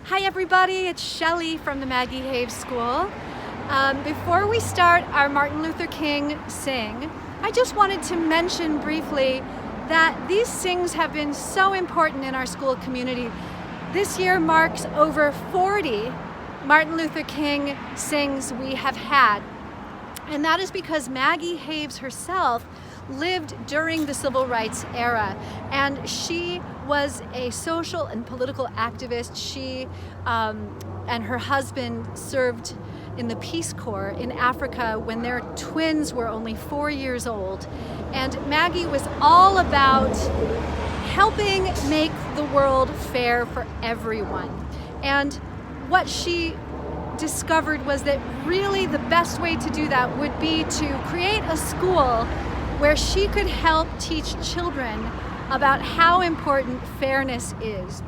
Hi everybody, it's Shelley from the Maggie Haves School. Before we start our Martin Luther King Sing, I just wanted to mention briefly that these sings have been so important in our school community. This year marks over 40 Martin Luther King sings we have had. And that is because Maggie Haves herself lived during the civil rights era, and she was a social and political activist. She and her husband served in the Peace Corps in Africa when their twins were only 4 years old. And Maggie was all about helping make the world fair for everyone. And what she discovered was that really the best way to do that would be to create a school where she could help teach children about how important fairness is.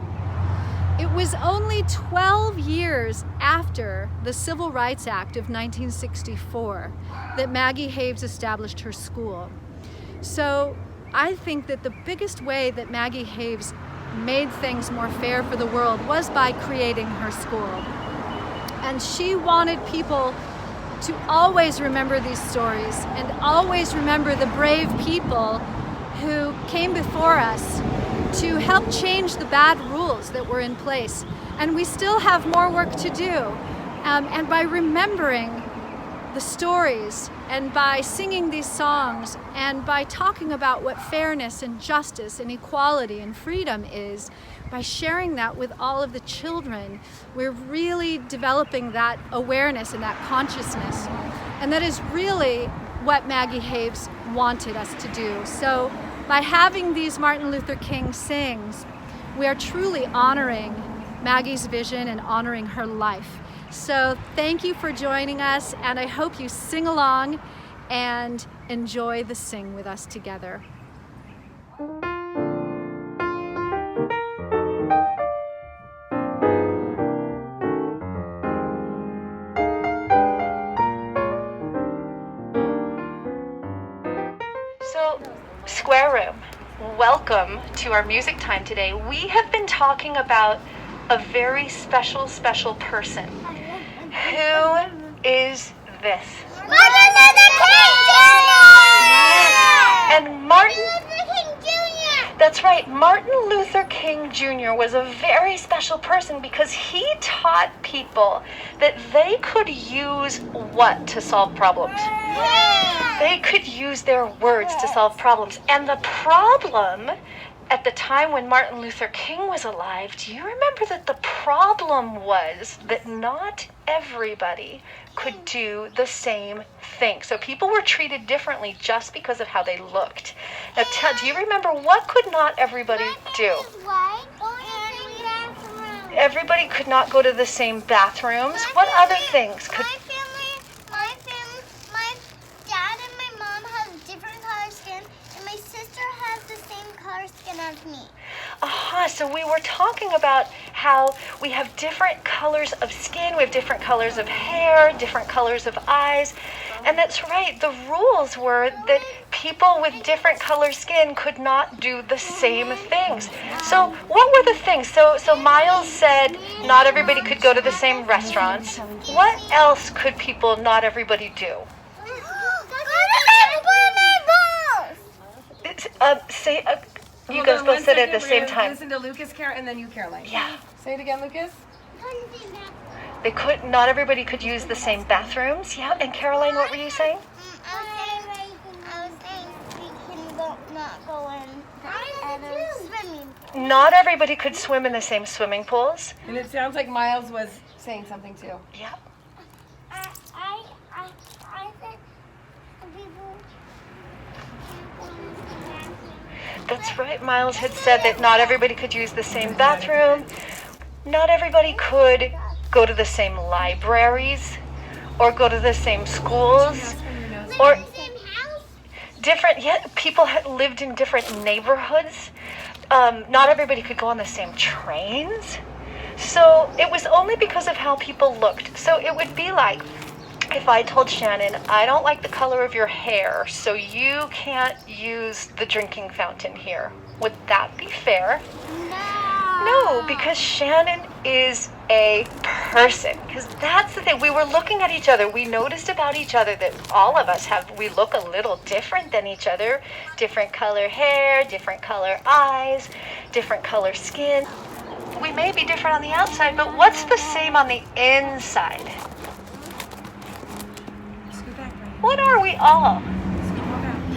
It was only 12 years after the Civil Rights Act of 1964 that Maggie Haves established her school. So I think that the biggest way that Maggie Haves made things more fair for the world was by creating her school. And she wanted people to always remember these stories and always remember the brave people who came before us to help change the bad rules that were in place. And we still have more work to do. And by remembering the stories and by singing these songs and by talking about what fairness and justice and equality and freedom is, by sharing that with all of the children, we're really developing that awareness and that consciousness. And that is really what Maggie Haves wanted us to do. So by having these Martin Luther King sings, we are truly honoring Maggie's vision and honoring her life. So thank you for joining us, and I hope you sing along and enjoy the sing with us together. So, Square Room, welcome to our music time today. We have been talking about a very special person. Who is this? Martin Luther King Jr. And Martin Luther King Jr. That's right. Martin Luther King Jr. was a very special person because he taught people that they could use what to solve problems? They could use their words to solve problems. And the problem at the time when Martin Luther King was alive, do you remember that the problem was that not everybody could do the same thing? So people were treated differently just because of how they looked. Now, do you remember what could not everybody do? Everybody could not go to the same bathrooms. What other things could... My dad and my mom have different color skin, and my sister has the same color skin as me. So we were talking about how we have different colors of skin, we have different colors of hair, different colors of eyes. And that's right, the rules were that people with different color skin could not do the same things. So what were the things? So Miles said not everybody could go to the same restaurants. What else could not everybody do? You guys both said it at the same time. Listen to Lucas, and then you, Caroline. Yeah. Say it again, Lucas. Not everybody could use the same bathrooms. Yeah, and Caroline, what were you saying? I was saying we can not go in swimming pool. Not everybody could swim in the same swimming pools. And it sounds like Miles was saying something too. Yeah. I said people. That's right. Miles had said that not everybody could use the same bathroom. Not everybody could go to the same libraries or go to the same schools or people had lived in different neighborhoods. Not everybody could go on the same trains. So it was only because of how people looked. So it would be like if I told Shannon, I don't like the color of your hair, so you can't use the drinking fountain here. Would that be fair? No. No, because Shannon is a person. Because that's the thing. We were looking at each other. We noticed about each other that all of us we look a little different than each other. Different color hair, different color eyes, different color skin. We may be different on the outside, but what's the same on the inside? What are we all?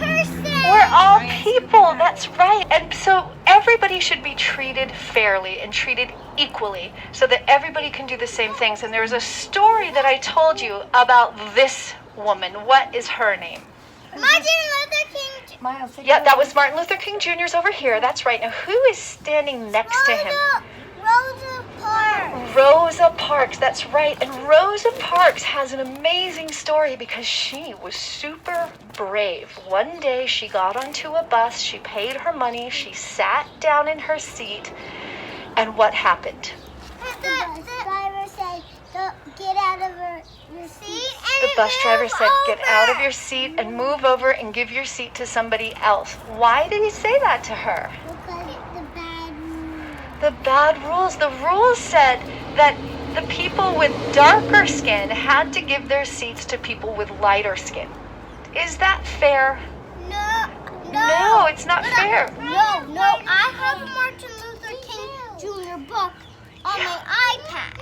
We're all people, that's right. And so everybody should be treated fairly and treated equally so that everybody can do the same things. And there's a story that I told you about this woman. What is her name? Martin Luther King. Miles, take Yeah, it that away. was Martin Luther King Jr.'s over here. That's right. Now, who is standing next to him? Rosa Parks. Rosa Parks, that's right. And Rosa Parks has an amazing story because she was super brave. One day she got onto a bus, she paid her money, she sat down in her seat, and what happened? The driver said, get out of your seat. The bus driver said, get out of your seat and move over and give your seat to somebody else. Why did he say that to her? Because the bad news. The bad rules. The rules said that the people with darker skin had to give their seats to people with lighter skin. Is that fair? No, it's not fair. No, I have Martin Luther King Jr. book on my iPad.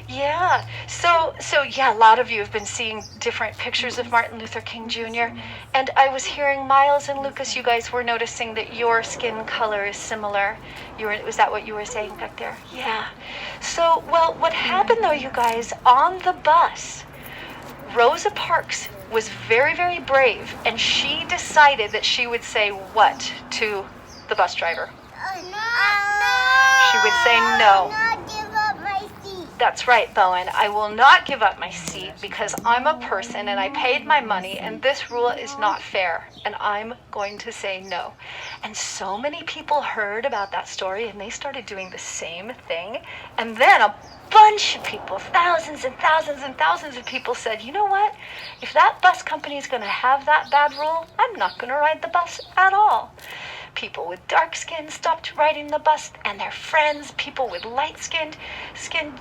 Yeah. So yeah, a lot of you have been seeing different pictures of Martin Luther King Jr. And I was hearing Miles and Lucas, you guys were noticing that your skin color is similar. Was that what you were saying back there? Yeah. So, well, what happened though, you guys, on the bus, Rosa Parks was very, very brave, and she decided that she would say what to the bus driver? She would say no. Not give up my seat. That's right, Bowen. I will not give up my seat because I'm a person and I paid my money and this rule is not fair. And I'm going to say no. And so many people heard about that story and they started doing the same thing. And then a bunch of people, thousands and thousands and thousands of people said, you know what? If that bus company is going to have that bad rule, I'm not going to ride the bus at all. People with dark skin stopped riding the bus, and their friends, people with light skin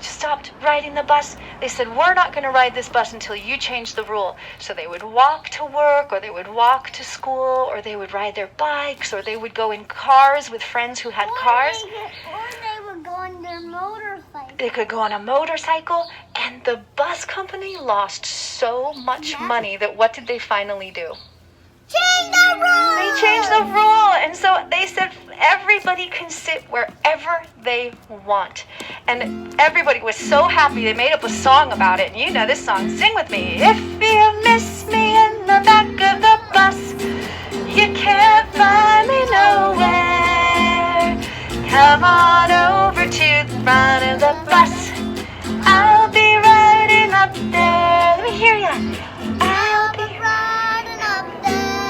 stopped riding the bus. They said, we're not going to ride this bus until you change the rule. So they would walk to work, or they would walk to school, or they would ride their bikes, or they would go in cars with friends who had cars. Or they would go on their motorcycle. They could go on a motorcycle, and the bus company lost so much money that what did they finally do? Change the rule! They changed the rule, and so they said everybody can sit wherever they want. And everybody was so happy, they made up a song about it. And you know this song, sing with me. If you miss me in the back of the bus, you can't find me nowhere. Come on over to the front of the bus, I'll be riding up there. Let me hear ya. I'll be riding up there.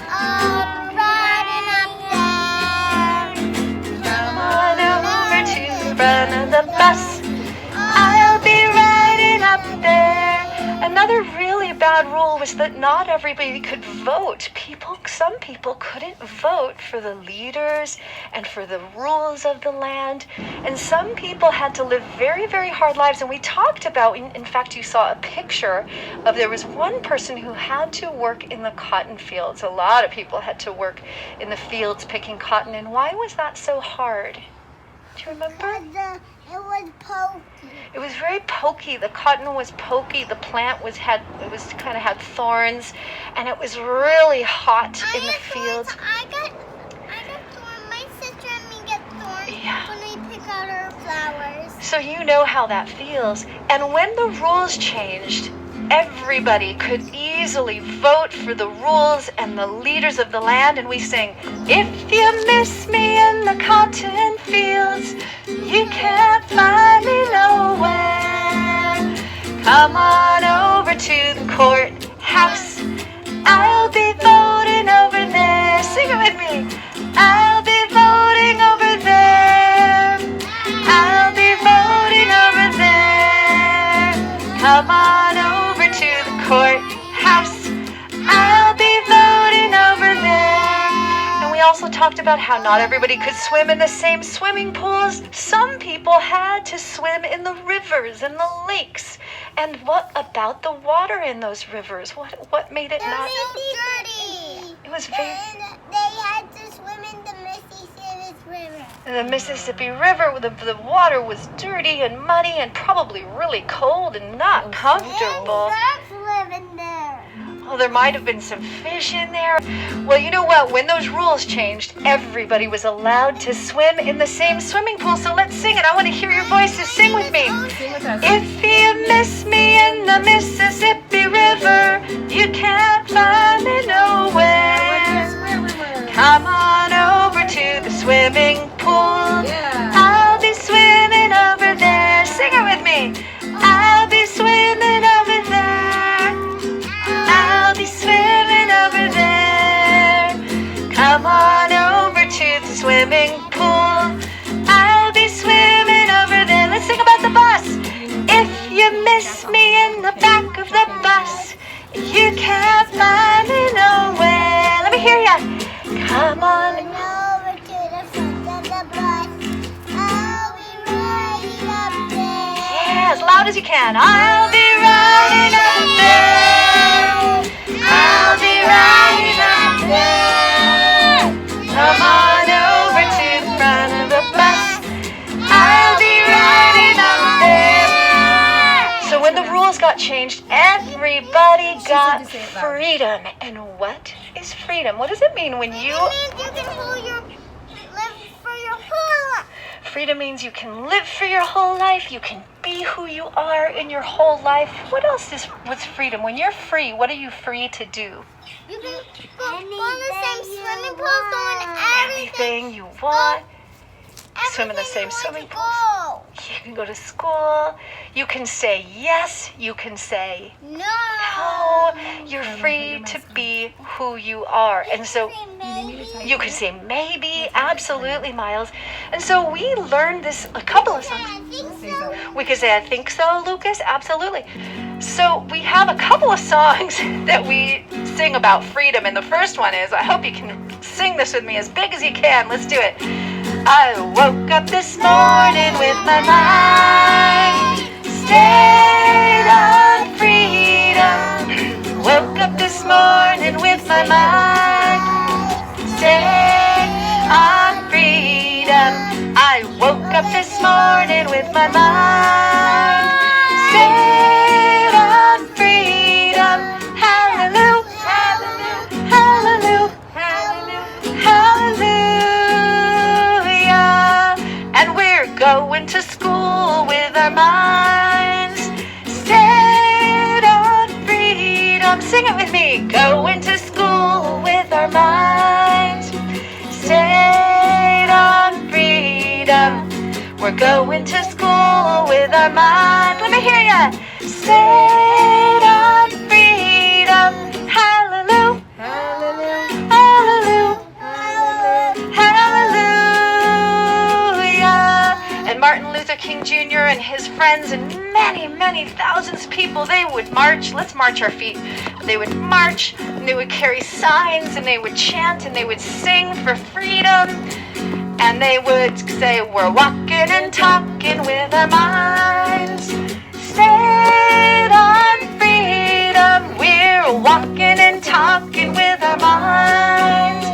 I'll be riding up there. Come on over to the front of the bus, I'll be riding up there. Another really bad rule was that not everybody could vote. Some people couldn't vote for the leaders and for the rules of the land. And some people had to live very, very hard lives. And we talked about, in fact, you saw a picture of, there was one person who had to work in the cotton fields. A lot of people had to work in the fields picking cotton. And why was that so hard? Do you remember? It was pokey. It was very pokey. The cotton was pokey. The plant kind of had thorns, and it was really hot in the fields. I got thorns. My sister and me get thorns when we pick out our flowers. So you know how that feels. And when the rules changed, everybody could easily vote for the rules and the leaders of the land. And we sing, if you miss me in the cotton fields, you can't find me nowhere. Come on over to the courthouse, I'll be voting over there. Sing it with me. I'll be voting over there. I'll be voting over there. Come on over to the courthouse, I'll be voting over there. And we also talked about how not everybody could swim in the same swimming pools. Some people had to swim in the rivers and the lakes. And what about the water in those rivers? What made it not? dirty. It was very. And they had to swim in the Mississippi River. The Mississippi River, the water was dirty and muddy and probably really cold and not comfortable. And sharks live in there. Oh, there might have been some fish in there. Well, you know what? When those rules changed, everybody was allowed to swim in the same swimming pool. So let's sing it. I want to hear your voices. Sing with me. Sing with us. If you miss me in the Mississippi River, you can't find me nowhere. Come on over to the swimming pool. Yeah. I'll be swimming over there. Sing it with me. I'll be swimming over there. I'll be swimming over there. Come on over to the swimming pool. I'll be swimming over there. Let's sing about the bus. If you miss me in the back of the bus, you can't find me nowhere. Let me hear ya. Come on. Over to the front of the bus. I'll be riding up there. Yeah, as loud as you can. I'll be riding up there. I'll be riding up there. Come on over to the front of the bus. I'll be riding up there. So when the rules got changed, everybody got to say it loud. freedom. And what is freedom? What does it mean when you... It means you can live for your whole life. Freedom means you can live for your whole life. You can be who you are in your whole life. What else is what's freedom? When you're free, what are you free to do? You can go in the same swimming pool, doing everything. Anything you want. Swim in the same swimming pools. pool. You can go to school. You can say yes. You can say No. no. You're free to be who you are. And so you can say maybe, absolutely, Miles. And so we learned this a couple of songs. I think so. We could say, I think so, Lucas. Absolutely. So we have a couple of songs that we sing about freedom. And the first one is, I hope you can sing this with me as big as you can. Let's do it. I woke up this morning with my mind stayed on freedom. Woke up this morning with my mind stayed on freedom. I woke up this morning with my mind stayed on freedom. Hallelujah, hallelujah, hallelujah, hallelujah. And we're going to school with our minds stayed on freedom. Sing it with me. Going to school with our minds stayed on freedom. We're going to school with our minds. Let me hear ya. Stayed on freedom. Hallelujah. Hallelujah. Hallelujah. Hallelujah. And Martin Luther King Jr. and his friends and many, many thousands of people, they would march. Let's march our feet. They would march and they would carry signs and they would chant and they would sing for freedom. And they would say, we're walking and talking with our minds stayed on freedom. We're walking and talking with our minds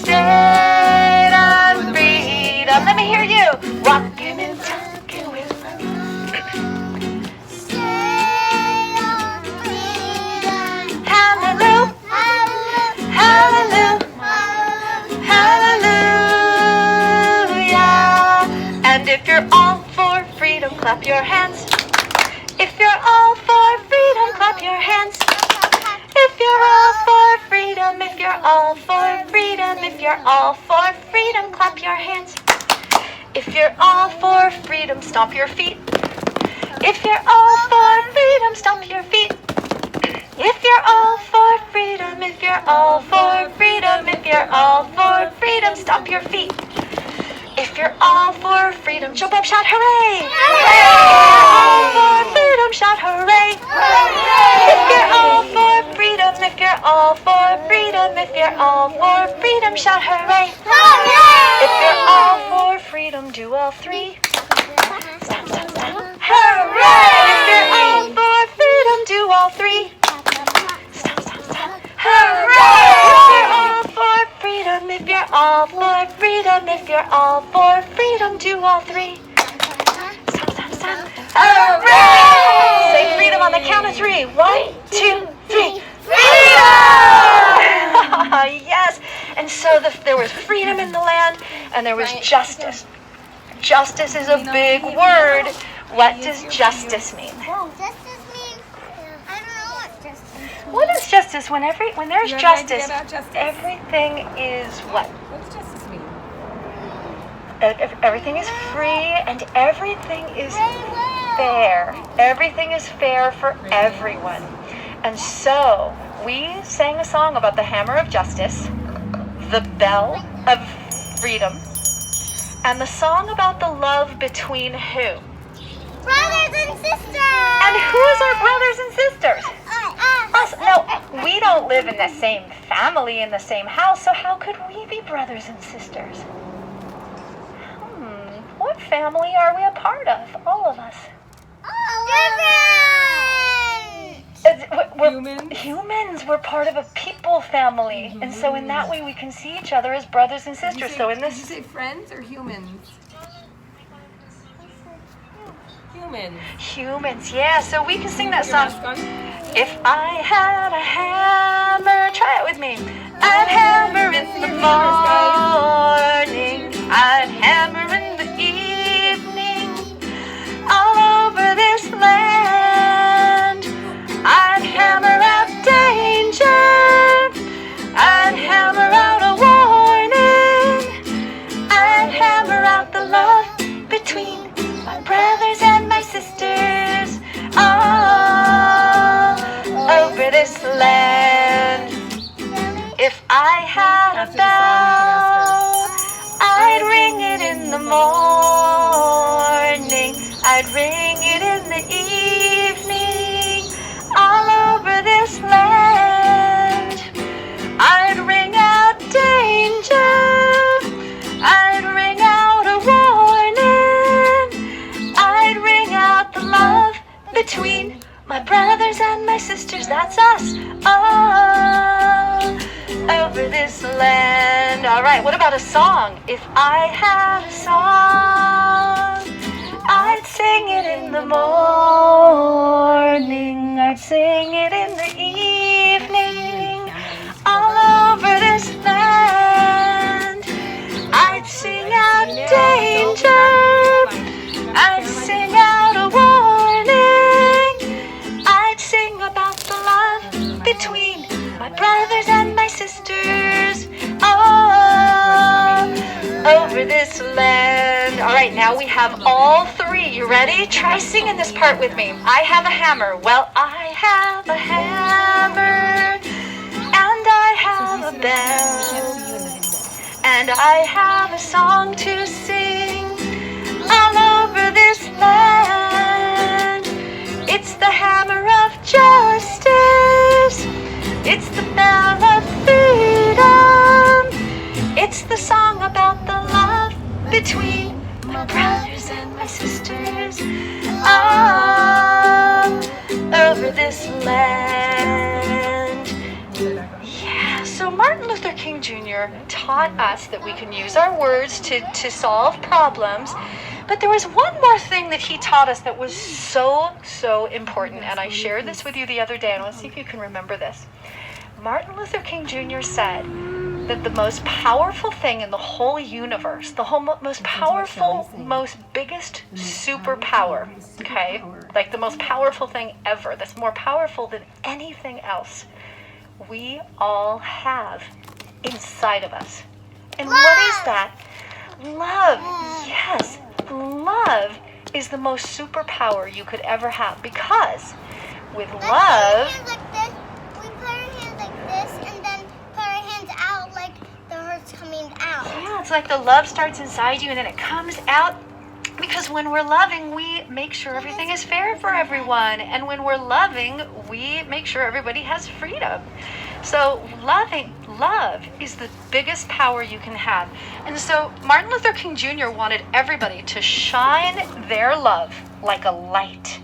stayed on freedom. Let me hear you. Walking and talking with our minds. Stay on freedom. Hallelujah. Hallelujah. Hallelujah. And if you're all for freedom, clap your hands. If you're all for freedom, clap your hands. If you're all for freedom, if you're all for freedom, if you're all for freedom, clap your hands. If you're all for freedom, stomp your feet. If you're all for freedom, stomp your feet. If you're all for freedom, if you're all for freedom, if you're all for freedom, stomp your feet. If you're all for freedom, jump up, shout hooray! Hooray! All for freedom, shout hooray! Hooray! If you're all for freedom, if you're all for freedom, if you're all for freedom, shout hooray. Hooray! If you're all for freedom, do all three. Stop, stop, stop. Hooray! If you're all for freedom, do all three. Stop, stop, stop. Hooray! If you're all for freedom, if you're all for freedom, if you're all for freedom, do all three. Stop, stop, stop. Hooray! Say freedom on the count of three. 1, 2, 3. Freedom! Yes. And so there was freedom in the land, and there was justice. Justice is a big word. What does justice mean? Justice means, I don't know what justice means. What is justice? When there's You have an idea justice, about justice? everything is what? What does justice mean? Everything is free and everything is fair. Everything is fair for everyone. And so we sang a song about the hammer of justice, the bell of freedom, and the song about the love between who? Brothers and sisters! And who is our brothers and sisters? Us. No, we don't live in the same family, in the same house, so how could we be brothers and sisters? What family are we a part of? All of us. Different! Humans. We're part of a people family. And so in that way we can see each other as brothers and sisters. So in Did you this say friends or humans? humans, yeah, so we can sing that Your mask song. on? If I had a hammer, try it with me. I'd hammer in the morning, I'd hammer in the evening, all over this land. I'd hammer out danger, I'd hammer out a warning, I'd hammer out the love between my brothers and my sisters, all over this land. If I had a bell, I'd ring it in the morning, I'd ring it in the evening, all over this land. I'd ring out danger, I'd ring out a warning, I'd ring out the love between my brothers and my sisters. That's us, all over this land. All right, what about a song? If I had a song, I'd sing it in the morning, I'd sing it in the evening, all over this land. I'd sing out danger, I'd sing out a warning, I'd sing about the love between my brothers and my sisters, all over this land. All right, now we have all three. You ready? Try singing this part with me. I have a hammer. Well, I have a hammer, and I have a bell, and I have a song to sing all over this land. It's the hammer of justice, it's the bell of freedom, it's the song about the love between my brothers and my sisters, all over this land. Yeah, so Martin Luther King Jr. taught us that we can use our words to solve problems. But there was one more thing that he taught us that was so important, and I shared this with you the other day, and let's see if you can remember this. Martin Luther King Jr. said that the most powerful thing in the whole universe, the most powerful, most biggest superpower, okay, like the most powerful thing ever, that's more powerful than anything else, we all have inside of us. And what is that? Love. Yes. Love is the most superpower you could ever have, because with love, We put our hands like this and then put our hands out like the heart's coming out. yeah, it's like the love starts inside you and then it comes out Because when we're loving, we make sure everything is fair for everyone. And when we're loving, we make sure everybody has freedom. So love is the biggest power you can have. And so Martin Luther King Jr. wanted everybody to shine their love like a light.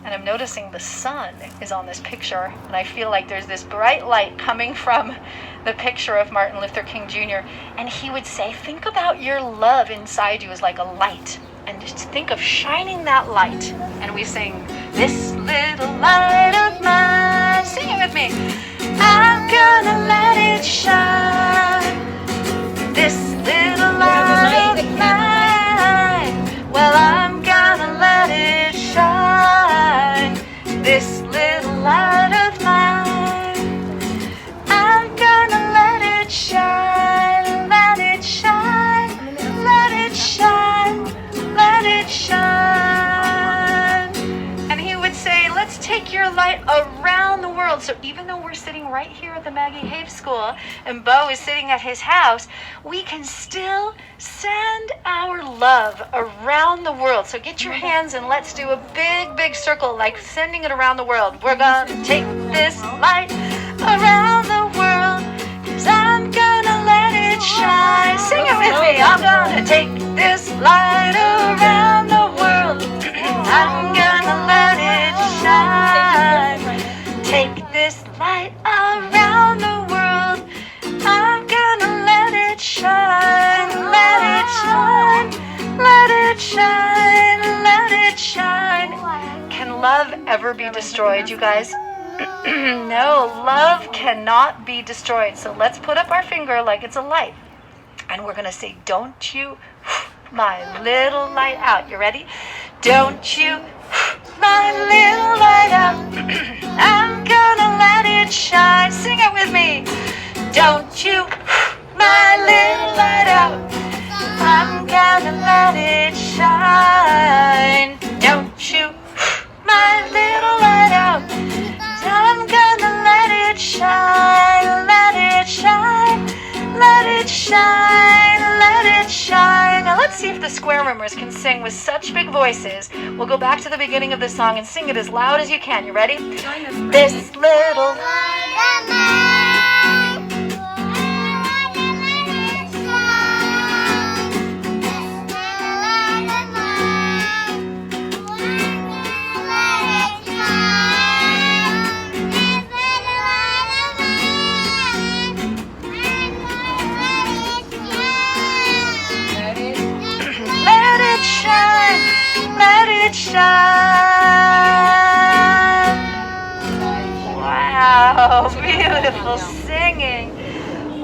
And I'm noticing the sun is on this picture, and I feel like there's this bright light coming from the picture of Martin Luther King Jr. And he would say, think about your love inside you as like a light, and just think of shining that light. And we sing, this little light of mine, sing it with me. I'm gonna let it shine, this little light of mine. Well, I'm gonna let it shine, this little light of mine. I'm gonna let it shine, let it shine, let it shine, let it shine. And he would say, let's take your light around the world. So even though we're sitting right here at the Maggie Have School and Bo is sitting at his house, we can still send our love around the world. So get your hands and let's do a big, big circle, like sending it around the world. We're gonna take this light around the world, 'cause I'm gonna let it shine. Sing it with me. I'm gonna take this light around the world. I'm gonna let it shine. Take this light around the world. I'm gonna let it shine. Let it shine. Let it shine. Let it shine. Can love ever be destroyed, you guys? No, love cannot be destroyed. So let's put up our finger like it's a light. And we're going to say, don't you my little light out. You ready? Don't you my little light out. I'm gonna let it shine. Sing it with me. Don't you my little light out. I'm gonna let it shine. Don't you my little light out. I'm gonna let it shine. Let it shine. Let it shine. Let it shine. Now let's see if the square roomers can sing with such big voices. We'll go back to the beginning of the song and sing it as loud as you can. You ready? This little light of mine. Shine. Wow, beautiful singing.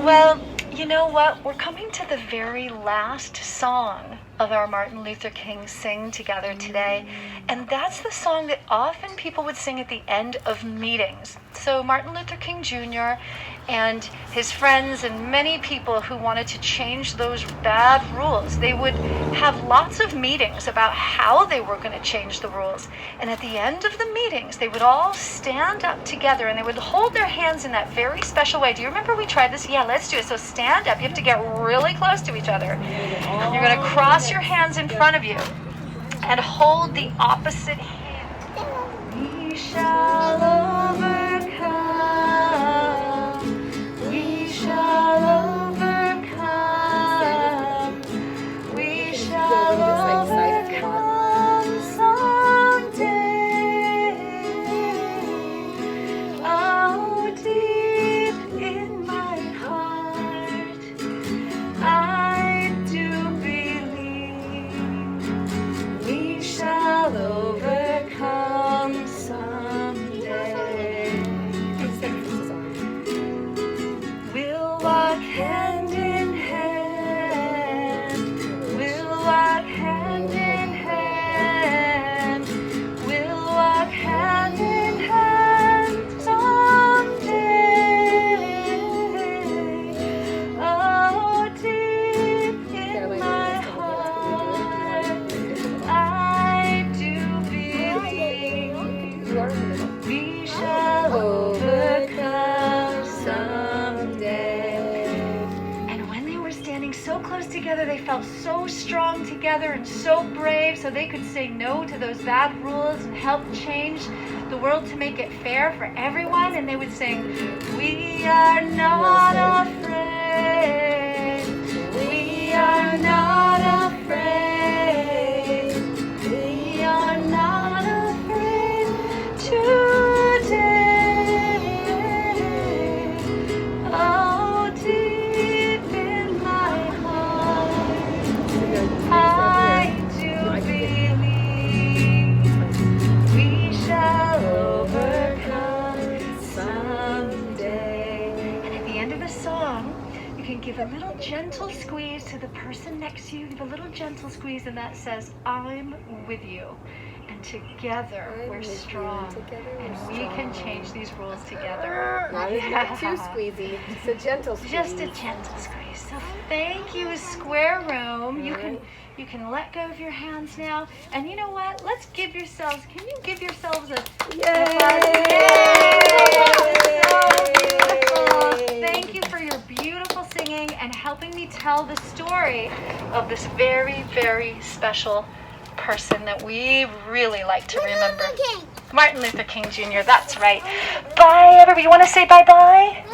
Well, you know what? We're coming to the very last song of our Martin Luther King Sing Together today. And that's the song that often people would sing at the end of meetings. So Martin Luther King Jr. and his friends and many people who wanted to change those bad rules, they would have lots of meetings about how they were going to change the rules. And at the end of the meetings, they would all stand up together and they would hold their hands in that very special way. Do you remember we tried this? Yeah, let's do it. So stand up. You have to get really close to each other. You're going to cross your hands in front of you and hold the opposite hand. We shall overcome. We shall overcome. We shall overcome someday. Oh, deep in my heart, I do believe we shall overcome someday. We'll walk hand in hand. We'll walk hand in hand. We'll walk hand in hand someday. Oh, deep in my heart, I do believe we shall overcome someday. And when they were standing so close together, they felt so strong together. together and so brave so they could say no to those bad rules and help change the world to make it fair for everyone. And they would sing, "We are not afraid. We are not afraid. We are not afraid today." Oh, deep in my heart, I do believe we shall overcome someday. And at the end of the song, you can give a little gentle squeeze to the person next to you. Give a little gentle squeeze, and that says, "I'm with you. And together we're strong. And we can change these rules together." Not too squeezy. Just a gentle squeeze. Just a gentle squeeze. So thank you, Square Room. You can let go of your hands now. And you know what? Let's give yourselves, can you give yourselves a Yay! So beautiful. Thank you for your beautiful singing and helping me tell the story of this very, very special person that we really like to remember. Martin Luther King Jr., that's right. Bye, everybody. You want to say bye-bye?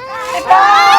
Bye.